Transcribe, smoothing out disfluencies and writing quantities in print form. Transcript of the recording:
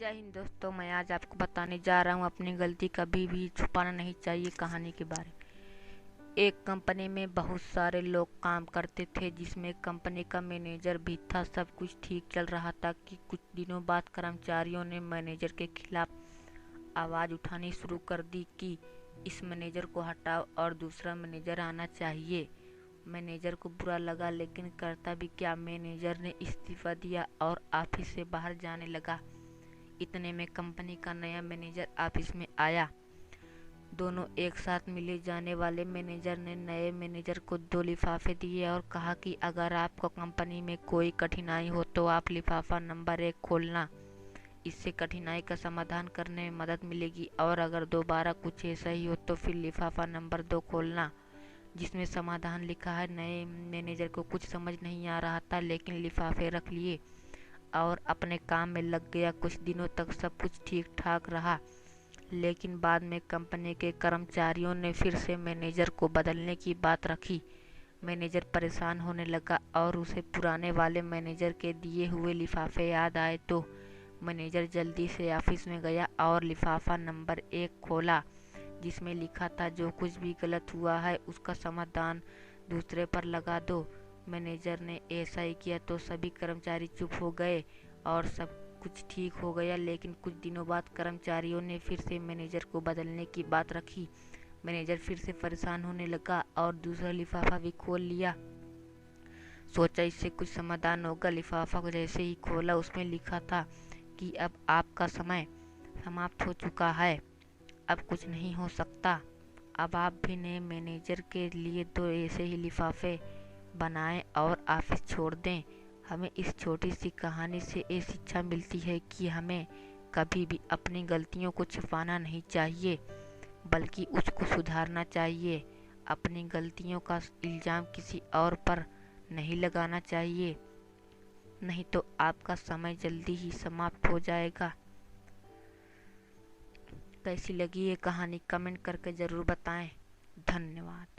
जय हिंद दोस्तों, मैं आज आपको बताने जा रहा हूँ अपनी गलती कभी भी छुपाना नहीं चाहिए कहानी के बारे में। एक कंपनी में बहुत सारे लोग काम करते थे, जिसमें कंपनी का मैनेजर भी था। सब कुछ ठीक चल रहा था कि कुछ दिनों बाद कर्मचारियों ने मैनेजर के खिलाफ आवाज़ उठानी शुरू कर दी कि इस मैनेजर को हटाओ और दूसरा मैनेजर आना चाहिए। मैनेजर को बुरा लगा, लेकिन करता भी क्या। मैनेजर ने इस्तीफा दिया और ऑफिस से बाहर जाने लगा। इतने में कंपनी का नया मैनेजर ऑफिस में आया। दोनों एक साथ मिले जाने वाले मैनेजर ने नए मैनेजर को 2 लिफाफे दिए और कहा कि अगर आपको कंपनी में कोई कठिनाई हो तो आप लिफाफा नंबर 1 खोलना। इससे कठिनाई का समाधान करने में मदद मिलेगी, और अगर दोबारा कुछ ऐसा ही हो तो फिर लिफाफा नंबर 2 खोलना, जिसमें समाधान लिखा है। नए मैनेजर को कुछ समझ नहीं आ रहा था, लेकिन लिफाफे रख लिए और अपने काम में लग गया। कुछ दिनों तक सब कुछ ठीक ठाक रहा, लेकिन बाद में कंपनी के कर्मचारियों ने फिर से मैनेजर को बदलने की बात रखी। मैनेजर परेशान होने लगा और उसे पुराने वाले मैनेजर के दिए हुए लिफाफे याद आए, तो मैनेजर जल्दी से ऑफिस में गया और लिफाफा नंबर 1 खोला, जिसमें लिखा था जो कुछ भी गलत हुआ है उसका समाधान दूसरे पर लगा दो। मैनेजर ने ऐसा ही किया तो सभी कर्मचारी चुप हो गए और सब कुछ ठीक हो गया। लेकिन कुछ दिनों बाद कर्मचारियों ने फिर से मैनेजर को बदलने की बात रखी। मैनेजर फिर से परेशान होने लगा और दूसरा लिफाफा भी खोल लिया। सोचा इससे कुछ समाधान होगा। लिफाफा को जैसे ही खोला, उसमें लिखा था कि अब आपका समय समाप्त हो चुका है, अब कुछ नहीं हो सकता। अब आप भी नए मैनेजर के लिए 2 ऐसे ही लिफाफे बनाएं और ऑफिस छोड़ दें। हमें इस छोटी सी कहानी से ये शिक्षा मिलती है कि हमें कभी भी अपनी गलतियों को छुपाना नहीं चाहिए, बल्कि उसको सुधारना चाहिए। अपनी गलतियों का इल्ज़ाम किसी और पर नहीं लगाना चाहिए, नहीं तो आपका समय जल्दी ही समाप्त हो जाएगा। कैसी लगी ये कहानी कमेंट करके ज़रूर बताएं। धन्यवाद।